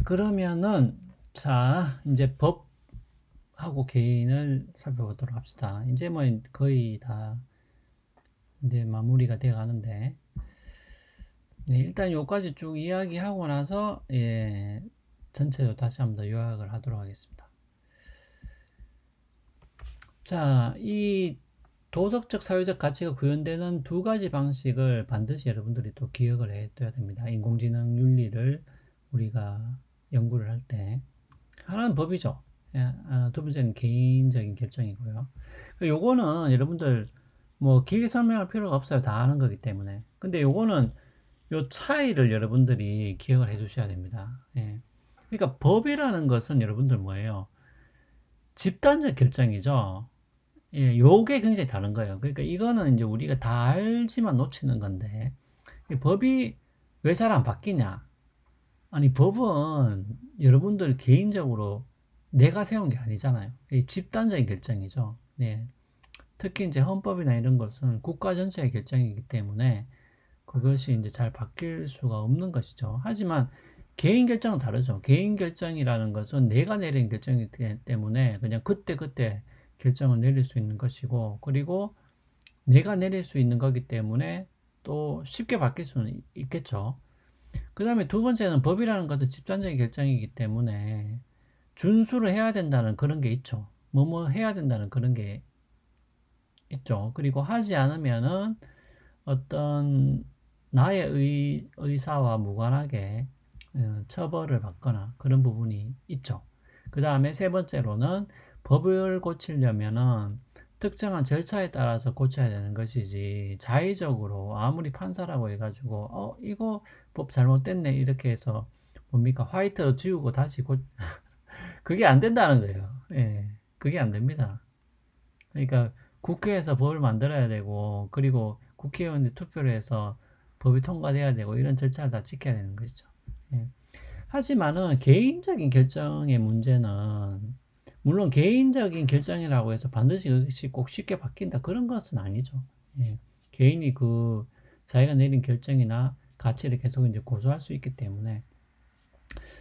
그러면은 자 이제 법하고 개인을 살펴보도록 합시다. 이제 뭐 거의 다 이제 마무리가 돼 가는데 네, 일단 요까지 쭉 이야기하고 나서 전체로 다시 한번 더 요약을 하도록 하겠습니다. 자, 이 도덕적 사회적 가치가 구현되는 두 가지 방식을 반드시 여러분들이 또 기억을 해둬야 됩니다. 인공지능 윤리를 우리가 연구를 할 때 하나는 법이죠. 두 번째는 개인적인 결정이고요. 요거는 여러분들 뭐 길게 설명할 필요가 없어요. 다 아는 거기 때문에. 근데 요거는 요 차이를 여러분들이 기억을 해 두셔야 됩니다. 예. 그러니까 법이라는 것은 여러분들 뭐예요? 집단적 결정이죠. 예, 요게 굉장히 다른 거예요. 그러니까 이거는 이제 우리가 다 알지만 놓치는 건데, 이 법이 왜 잘 안 바뀌냐? 아니, 법은 여러분들 개인적으로 내가 세운 게 아니잖아요. 이 집단적인 결정이죠. 네. 특히 이제 헌법이나 이런 것은 국가 전체의 결정이기 때문에 그것이 이제 잘 바뀔 수가 없는 것이죠. 하지만 개인 결정은 다르죠. 개인 결정이라는 것은 내가 내린 결정이기 때문에 그냥 그때그때 결정을 내릴 수 있는 것이고, 그리고 내가 내릴 수 있는 거기 때문에 또 쉽게 바뀔 수는 있겠죠. 그 다음에 두 번째는 법이라는 것은 집단적인 결정이기 때문에 준수를 해야 된다는 그런 게 있죠. 뭐뭐 해야 된다는 그런 게 있죠. 그리고 하지 않으면은 어떤 나의 의사와 무관하게 처벌을 받거나 그런 부분이 있죠. 그 다음에 세 번째로는 법을 고치려면은 특정한 절차에 따라서 고쳐야 되는 것이지 자의적으로 아무리 판사라고 해가지고 이거 법 잘못됐네 이렇게 해서 뭡니까 화이트로 지우고 다시 그게 안 된다는 거예요. 예, 그게 안 됩니다. 그러니까 국회에서 법을 만들어야 되고 그리고 국회의원들 투표를 해서 법이 통과돼야 되고 이런 절차를 다 지켜야 되는 것이죠. 예. 하지만은 개인적인 결정의 문제는 물론 개인적인 결정이라고 해서 반드시 그것이 꼭 쉽게 바뀐다 그런 것은 아니죠. 예. 개인이 그 자기가 내린 결정이나 가치를 계속 이제 고수할 수 있기 때문에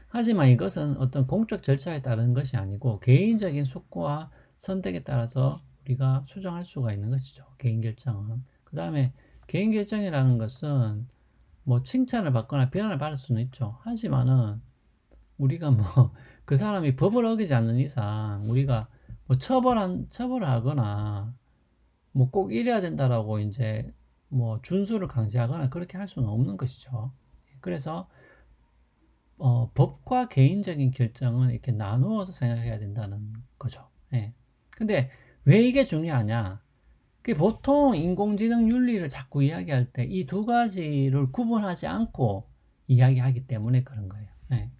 하지만 이것은 어떤 공적 절차에 따른 것이 아니고 개인적인 숙고와 선택에 따라서 우리가 수정할 수가 있는 것이죠. 개인 결정은. 그 다음에 개인 결정이라는 것은 뭐 칭찬을 받거나 비난을 받을 수는 있죠. 하지만은 우리가 뭐 그 사람이 법을 어기지 않는 이상 우리가 뭐 처벌을 하거나 뭐 꼭 이래야 된다라고 이제 뭐 준수를 강제하거나 그렇게 할 수는 없는 것이죠. 그래서 법과 개인적인 결정은 이렇게 나누어서 생각해야 된다는 거죠. 예. 근데 왜 이게 중요하냐? 그 보통 인공지능 윤리를 자꾸 이야기할 때 이 두 가지를 구분하지 않고 이야기하기 때문에 그런 거예요. 예.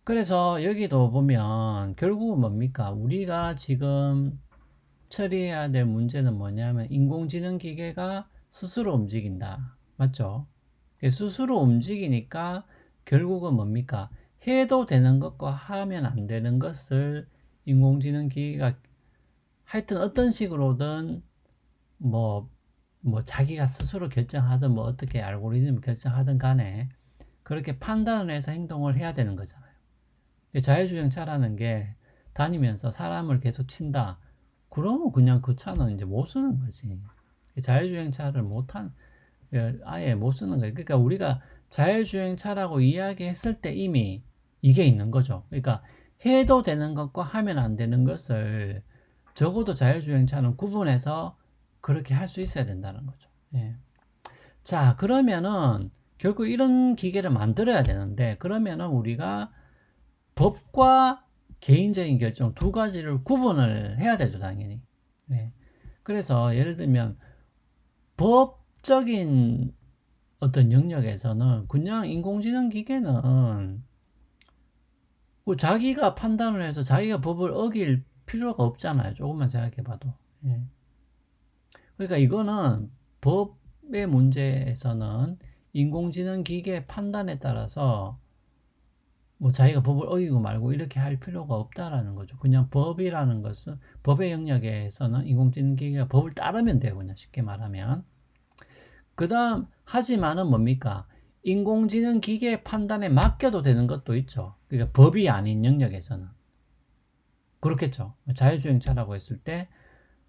그래서 여기도 보면 결국은 뭡니까? 우리가 지금 처리해야 될 문제는 뭐냐면 인공지능 기계가 스스로 움직인다. 맞죠? 스스로 움직이니까 결국은 뭡니까? 해도 되는 것과 하면 안 되는 것을 인공지능 기계가 하여튼 어떤 식으로든 뭐, 뭐 자기가 스스로 결정하든 뭐 어떻게 알고리즘 결정하든 간에 그렇게 판단을 해서 행동을 해야 되는 거잖아요. 자율주행차라는 게 다니면서 사람을 계속 친다. 그러면 그냥 그 차는 이제 못 쓰는 거지. 자율주행차를 아예 못 쓰는 거예요. 그러니까 우리가 자율주행차라고 이야기했을 때 이미 이게 있는 거죠. 그러니까 해도 되는 것과 하면 안 되는 것을 적어도 자율주행차는 구분해서 그렇게 할 수 있어야 된다는 거죠. 예. 자, 그러면은 결국 이런 기계를 만들어야 되는데 그러면은 우리가 법과 개인적인 결정 두 가지를 구분을 해야 되죠, 당연히. 네. 그래서 예를 들면 법적인 어떤 영역에서는 그냥 인공지능 기계는 뭐 자기가 판단을 해서 자기가 법을 어길 필요가 없잖아요. 조금만 생각해 봐도. 예. 그러니까 이거는 법의 문제에서는 인공지능 기계 판단에 따라서 뭐 자기가 법을 어기고 말고 이렇게 할 필요가 없다라는 거죠. 그냥 법이라는 것은 법의 영역에서는 인공지능 기계가 법을 따르면 돼요. 그냥 쉽게 말하면. 그 다음 하지만은 뭡니까? 인공지능 기계 판단에 맡겨도 되는 것도 있죠. 그러니까 법이 아닌 영역에서는. 그렇겠죠. 자율주행차라고 했을 때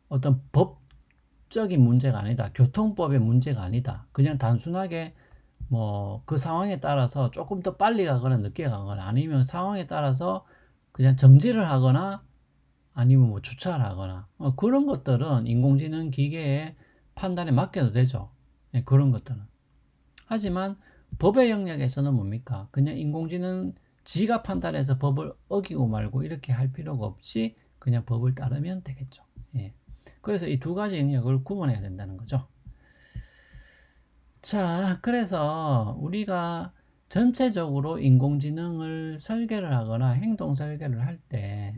어떤 법적인 문제가 아니다. 교통법의 문제가 아니다. 그냥 단순하게 뭐 그 상황에 따라서 조금 더 빨리 가거나 늦게 가거나 아니면 상황에 따라서 그냥 정지를 하거나 아니면 뭐 주차를 하거나 그런 것들은 인공지능 기계의 판단에 맡겨도 되죠. 네, 그런 것들은. 하지만 법의 영역에서는 뭡니까? 그냥 인공지능 지가 판단해서 법을 어기고 말고 이렇게 할 필요가 없이 그냥 법을 따르면 되겠죠. 예. 그래서 이 두 가지 영역을 구분해야 된다는 거죠. 자, 그래서 우리가 전체적으로 인공지능을 설계를 하거나 행동 설계를 할 때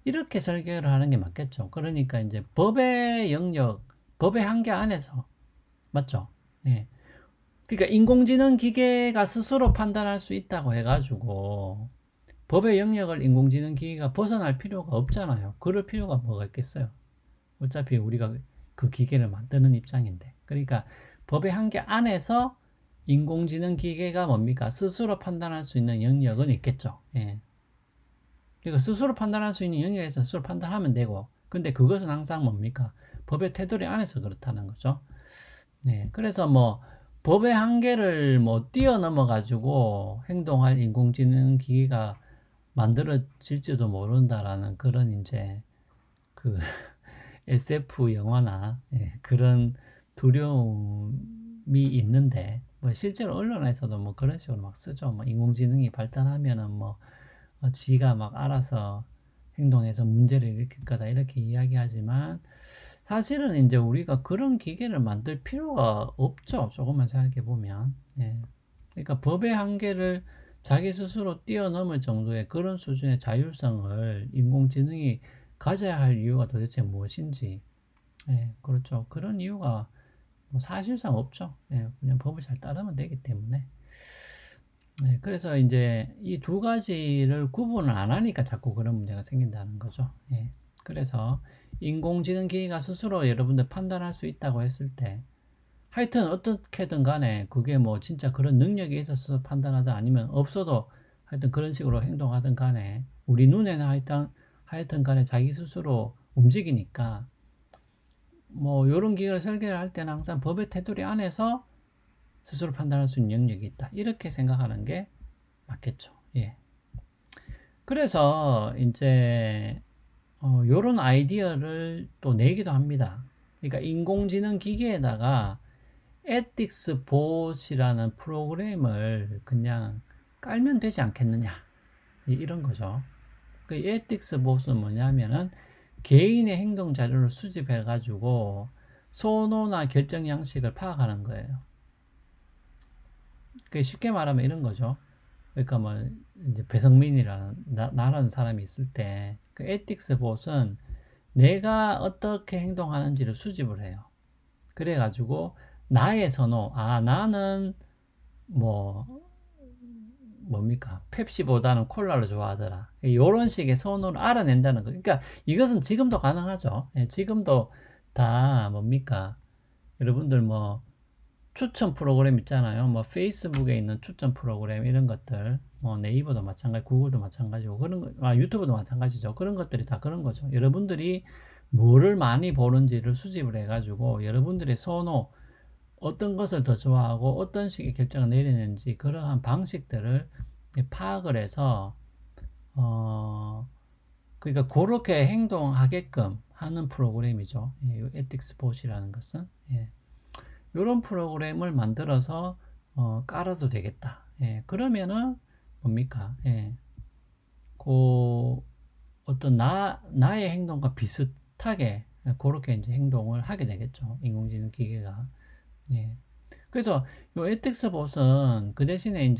이렇게 설계를 하는 게 맞겠죠. 그러니까 이제 법의 영역, 법의 한계 안에서 맞죠? 네. 그러니까 인공지능 기계가 스스로 판단할 수 있다고 해가지고 법의 영역을 인공지능 기계가 벗어날 필요가 없잖아요. 그럴 필요가 뭐가 있겠어요? 어차피 우리가 그 기계를 만드는 입장인데. 그러니까 법의 한계 안에서 인공지능 기계가 뭡니까? 스스로 판단할 수 있는 영역은 있겠죠. 예. 그러니까 스스로 판단할 수 있는 영역에서 스스로 판단하면 되고, 근데 그것은 항상 뭡니까? 법의 테두리 안에서 그렇다는 거죠. 네. 그래서 뭐, 법의 한계를 뭐 뛰어넘어 가지고 행동할 인공지능 기계가 만들어질지도 모른다라는 그런 이제 그 SF 영화나 예, 그런 두려움이 있는데 뭐 실제로 언론에서도 뭐 그런 식으로 막 쓰죠. 뭐 인공지능이 발달하면은 뭐 지가 막 알아서 행동해서 문제를 일으킬 거다 이렇게 이야기하지만 사실은 이제 우리가 그런 기계를 만들 필요가 없죠. 조금만 생각해 보면. 예. 그러니까 법의 한계를 자기 스스로 뛰어넘을 정도의 그런 수준의 자율성을 인공지능이 가져야 할 이유가 도대체 무엇인지. 예, 그렇죠. 그런 이유가 뭐 사실상 없죠. 예, 그냥 법을 잘 따르면 되기 때문에. 네, 그래서 이제 이 두 가지를 구분을 안 하니까 자꾸 그런 문제가 생긴다는 거죠. 예. 그래서 인공지능 기계가 스스로 여러분들 판단할 수 있다고 했을 때 하여튼 어떻게든 간에 그게 뭐 진짜 그런 능력이 있어서 판단하든 아니면 없어도 하여튼 그런 식으로 행동하든 간에 우리 눈에는 하여튼 간에 자기 스스로 움직이니까 뭐 이런 기계를 설계를 할 때는 항상 법의 테두리 안에서 스스로 판단할 수 있는 영역이 있다. 이렇게 생각하는 게 맞겠죠. 예. 그래서 이제 요런 아이디어를 또 내기도 합니다. 그러니까 인공지능 기계에다가 ethics bot이라는 프로그램을 그냥 깔면 되지 않겠느냐. 이런 거죠. 그 ethics bot은 뭐냐면은 개인의 행동 자료를 수집해 가지고 선호나 결정 양식을 파악하는 거예요. 그 쉽게 말하면 이런 거죠. 그러니까 뭐 이제 배성민이라는 나라는 사람이 있을 때 그 ethics bot은 내가 어떻게 행동하는지를 수집을 해요. 그래가지고 나의 선호, 나는 뭐 뭡니까? 펩시보다는 콜라를 좋아하더라. 이런 식의 선호를 알아낸다는 거. 그러니까 이것은 지금도 가능하죠. 예, 지금도 다 뭡니까? 여러분들 뭐 추천 프로그램 있잖아요. 뭐 페이스북에 있는 추천 프로그램 이런 것들, 뭐 네이버도 마찬가지, 구글도 마찬가지고 그런 거, 유튜브도 마찬가지죠. 그런 것들이 다 그런 거죠. 여러분들이 뭐를 많이 보는지를 수집을 해가지고 여러분들의 선호, 어떤 것을 더 좋아하고 어떤 식의 결정을 내리는지 그러한 방식들을 파악을 해서 그러니까 그렇게 행동하게끔 하는 프로그램이죠. 예, 에틱스 봇이라는 것은 예. 이런 프로그램을 만들어서 깔아도 되겠다. 예, 그러면은 뭡니까? 예, 그 어떤 나의 행동과 비슷하게 그렇게 이제 행동을 하게 되겠죠. 인공지능 기계가. 예. 그래서 요 에텍스 봇은 그 대신에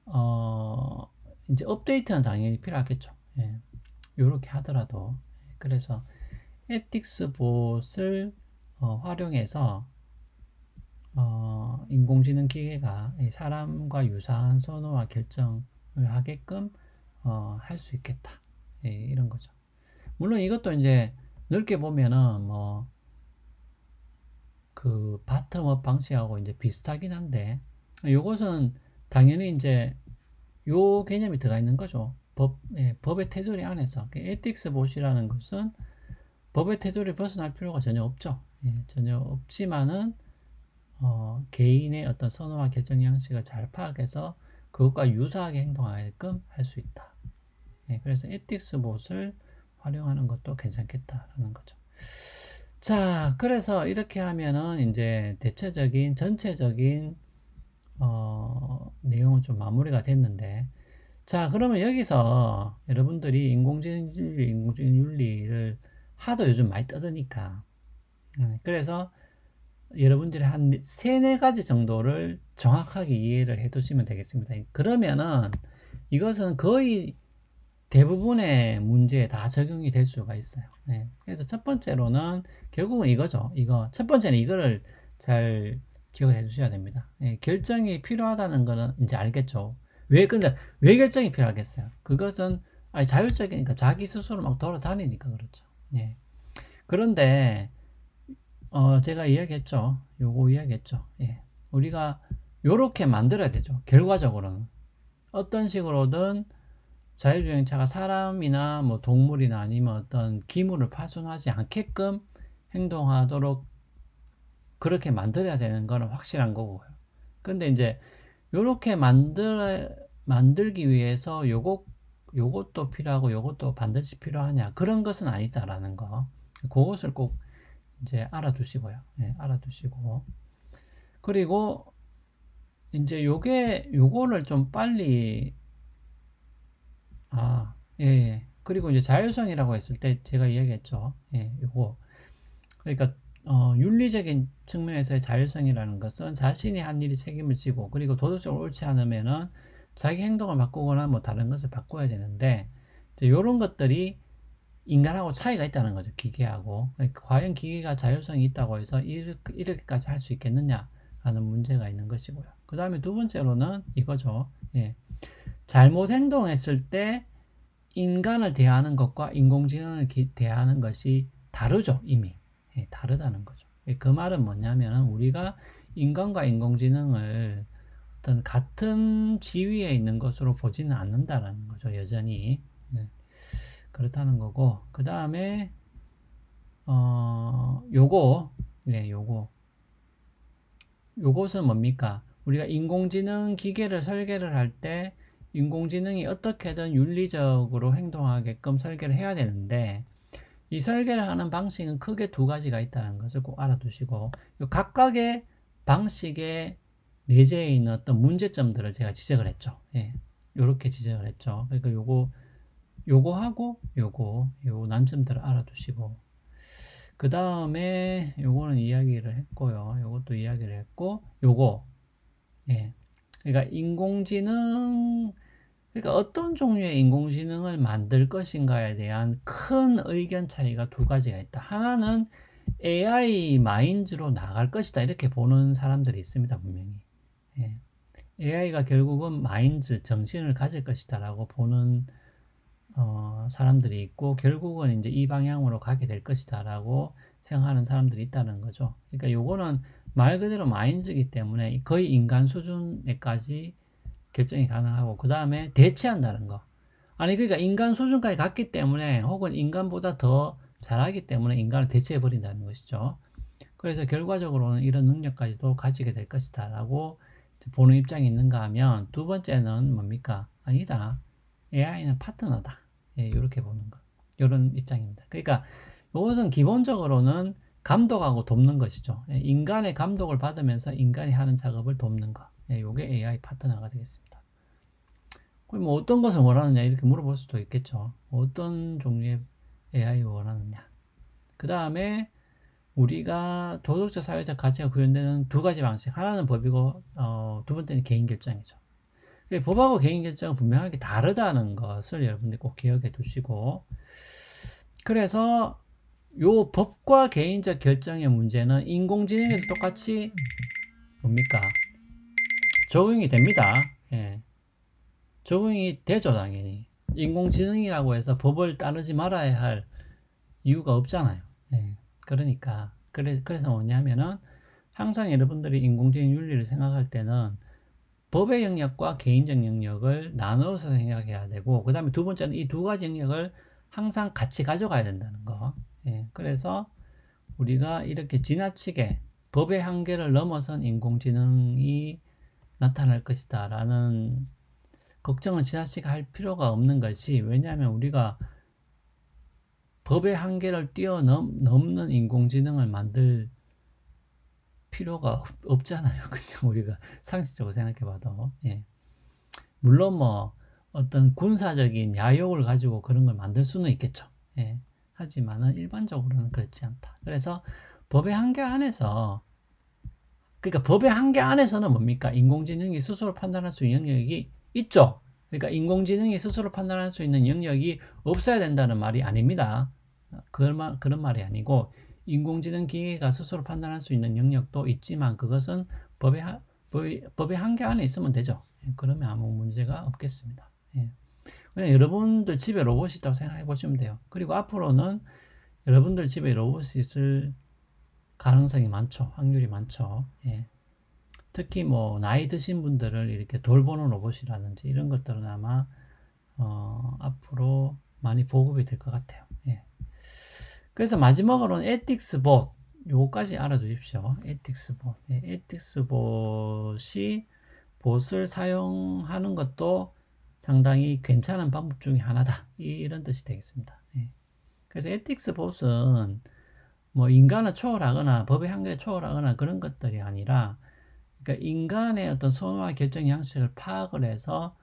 어, 이제 업데이트는 당연히 필요하겠죠. 예. 요렇게 하더라도. 그래서 에틱스 봇을 활용해서 인공지능 기계가 사람과 유사한 선호와 결정을 하게끔 할 수 있겠다. 예, 이런 거죠. 물론 이것도 이제 넓게 보면은 뭐 그 바텀업 방식하고 이제 비슷하긴 한데 요것은 당연히 이제 요 개념이 들어가 있는 거죠. 법의 테두리 안에서. 에틱스 보시라는 것은 법의 테두리를 벗어날 필요가 전혀 없죠. 전혀 없지만은 개인의 어떤 선호와 결정 양식을 잘 파악해서 그것과 유사하게 행동하게끔 할 수 있다. 그래서 에틱스 봇을 활용하는 것도 괜찮겠다라는 거죠. 자, 그래서 이렇게 하면은 이제 대체적인 전체적인 내용은 좀 마무리가 됐는데, 자, 그러면 여기서 여러분들이 인공지능 윤리를 하도 요즘 많이 떠드니까, 그래서 여러분들이 한 세네 가지 정도를 정확하게 이해를 해 두시면 되겠습니다. 그러면은 이것은 거의 대부분의 문제에 다 적용이 될 수가 있어요. 그래서 첫 번째로는 결국은 이거죠. 첫 번째는 이거를 잘 기억을 해 주셔야 됩니다. 결정이 필요하다는 거는 이제 알겠죠. 근데 왜 결정이 필요하겠어요? 그것은 자율적이니까 자기 스스로 막 돌아다니니까 그렇죠. 그런데 제가 이야기했죠. 요거 이야기했죠. 우리가 요렇게 만들어야 되죠. 결과적으로는 어떤 식으로든 자율주행차가 사람이나 뭐 동물이나 아니면 어떤 기물을 파손하지 않게끔 행동하도록 그렇게 만들어야 되는 거는 확실한 거고요. 근데 이제 요렇게 만들기 위해서 요것도 필요하고 요것도 반드시 필요하냐 그런 것은 아니다라는 거. 그것을 꼭 이제 알아두시고요. 알아두시고. 그리고 이제 요거를 좀 빨리 그리고 이제 자율성이라고 했을 때 제가 이야기했죠. 요거. 그러니까 윤리적인 측면에서의 자율성이라는 것은 자신이 한 일이 책임을 지고 그리고 도덕적으로 옳지 않으면은 자기 행동을 바꾸거나 뭐 다른 것을 바꿔야 되는데 이제 요런 것들이 인간하고 차이가 있다는 거죠. 기계하고. 그러니까 과연 기계가 자율성이 있다고 해서 이렇게까지 할 수 있겠느냐 하는 문제가 있는 것이고요. 그 다음에 두 번째로는 이거죠. 잘못 행동했을 때 인간을 대하는 것과 인공지능을 대하는 것이 다르죠. 이미. 다르다는 거죠. 그 말은 뭐냐면 우리가 인간과 인공지능을 어떤 같은 지위에 있는 것으로 보지는 않는다라는 거죠. 여전히. 그렇다는 거고. 그 다음에 요것은 뭡니까? 우리가 인공지능 기계를 설계를 할 때 인공지능이 어떻게든 윤리적으로 행동하게끔 설계를 해야 되는데 이 설계를 하는 방식은 크게 두 가지가 있다는 것을 꼭 알아두시고 각각의 방식에 내재해 있는 어떤 문제점들을 제가 지적을 했죠. 요렇게 지적을 했죠. 그러니까 요거하고 요 난점들을 알아두시고 그 다음에 요거는 이야기를 했고요. 요것도 이야기를 했고 그러니까 그러니까 어떤 종류의 인공지능을 만들 것인가에 대한 큰 의견 차이가 두 가지가 있다. 하나는 AI 마인즈로 나갈 것이다. 이렇게 보는 사람들이 있습니다, 분명히. AI가 결국은 마인즈, 정신을 가질 것이다라고 보는 사람들이 있고, 결국은 이제 이 방향으로 가게 될 것이다라고 생각하는 사람들이 있다는 거죠. 그러니까 요거는 말 그대로 마인즈이기 때문에 거의 인간 수준에까지 결정이 가능하고 그 다음에 대체한다는 거. 그러니까 인간 수준까지 갔기 때문에 혹은 인간보다 더 잘하기 때문에 인간을 대체해 버린다는 것이죠. 그래서 결과적으로는 이런 능력까지도 가지게 될 것이다 라고 보는 입장이 있는가 하면 두 번째는 뭡니까? 아니다. AI는 파트너다. 이렇게 보는 것. 이런 입장입니다. 그러니까 이것은 기본적으로는 감독하고 돕는 것이죠. 인간의 감독을 받으면서 인간이 하는 작업을 돕는 것. 이게 AI 파트너가 되겠습니다. 그럼 뭐 어떤 것을 원하느냐 이렇게 물어볼 수도 있겠죠. 어떤 종류의 AI 원하느냐. 그 다음에 우리가 도덕적 사회적 가치가 구현되는 두 가지 방식. 하나는 법이고 두 번째는 개인 결정이죠. 법하고 개인 결정은 분명하게 다르다는 것을 여러분들이 꼭 기억해 두시고 그래서 요 법과 개인적 결정의 문제는 인공지능에도 똑같이 뭡니까? 적용이 됩니다. 적용이 되죠, 당연히. 인공지능이라고 해서 법을 따르지 말아야 할 이유가 없잖아요. 그러니까 그래서 뭐냐면은 항상 여러분들이 인공지능 윤리를 생각할 때는 법의 영역과 개인적 영역을 나눠서 생각해야 되고, 그 다음에 두 번째는 이 두 가지 영역을 항상 같이 가져가야 된다는 거. 예, 그래서 우리가 이렇게 지나치게 법의 한계를 넘어선 인공지능이 나타날 것이다 라는 걱정은 지나치게 할 필요가 없는 것이, 왜냐하면 우리가 법의 한계를 뛰어넘는 인공지능을 만들 필요가 없잖아요. 그냥 우리가 상식적으로 생각해 봐도. 예. 물론 뭐 어떤 군사적인 야욕을 가지고 그런 걸 만들 수는 있겠죠. 예. 하지만은 일반적으로는 그렇지 않다. 그래서 법의 한계 안에서, 그러니까 법의 한계 안에서는 뭡니까? 인공지능이 스스로 판단할 수 있는 영역이 있죠. 그러니까 인공지능이 스스로 판단할 수 있는 영역이 없어야 된다는 말이 아닙니다. 그런 말이 아니고, 인공지능 기계가 스스로 판단할 수 있는 영역도 있지만 그것은 법의 한계 안에 있으면 되죠. 예, 그러면 아무 문제가 없겠습니다. 예. 그냥 여러분들 집에 로봇이 있다고 생각해 보시면 돼요. 그리고 앞으로는 여러분들 집에 로봇이 있을 가능성이 많죠. 확률이 많죠. 예. 특히 뭐 나이 드신 분들을 이렇게 돌보는 로봇이라든지 이런 것들은 아마 앞으로 많이 보급이 될 것 같아요. 예. 그래서 마지막으로는 에틱스봇, 요거까지 알아두십시오. 에틱스봇. 예, 에틱스봇이 봇을 사용하는 것도 상당히 괜찮은 방법 중에 하나다. 이런 뜻이 되겠습니다. 예. 그래서 에틱스봇은 뭐 인간을 초월하거나 법의 한계를 초월하거나 그런 것들이 아니라, 그러니까 인간의 어떤 선호와 결정 양식을 파악을 해서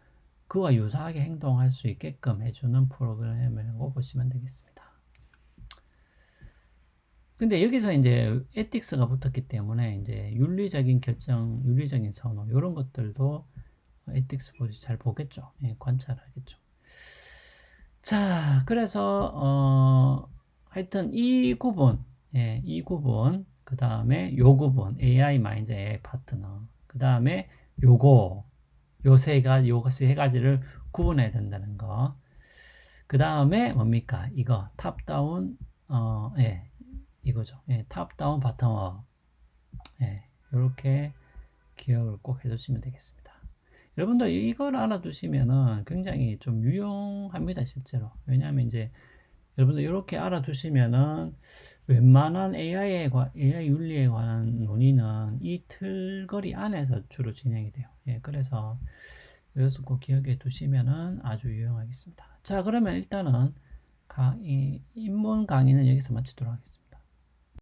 그와 유사하게 행동할 수 있게끔 해주는 프로그램이라고 보시면 되겠습니다. 근데 여기서 이제 에틱스가 붙었기 때문에 이제 윤리적인 결정, 윤리적인 선호 이런 것들도 에틱스 보시 잘 보겠죠. 예, 관찰하겠죠. 자, 그래서 하여튼 이 구분, 예, 이 구분, 그 다음에 요 구분, AI 마인드 AI 파트너, 그 다음에 요거, 요 세 가지를 구분해야 된다는 거. 그 다음에 뭡니까? 이거 탑다운, 예, 이거죠. 예, 탑다운 바텀업. 예, 이렇게 기억을 꼭 해두시면 되겠습니다. 여러분들 이걸 알아두시면은 굉장히 좀 유용합니다, 실제로. 왜냐하면 이제 여러분들 이렇게 알아두시면은 웬만한 AI 윤리에 관한 논의는 이 틀거리 안에서 주로 진행이 돼요. 예, 그래서 이것을 꼭 기억해 두시면은 아주 유용하겠습니다. 자, 그러면 일단은 입문 강의는 여기서 마치도록 하겠습니다.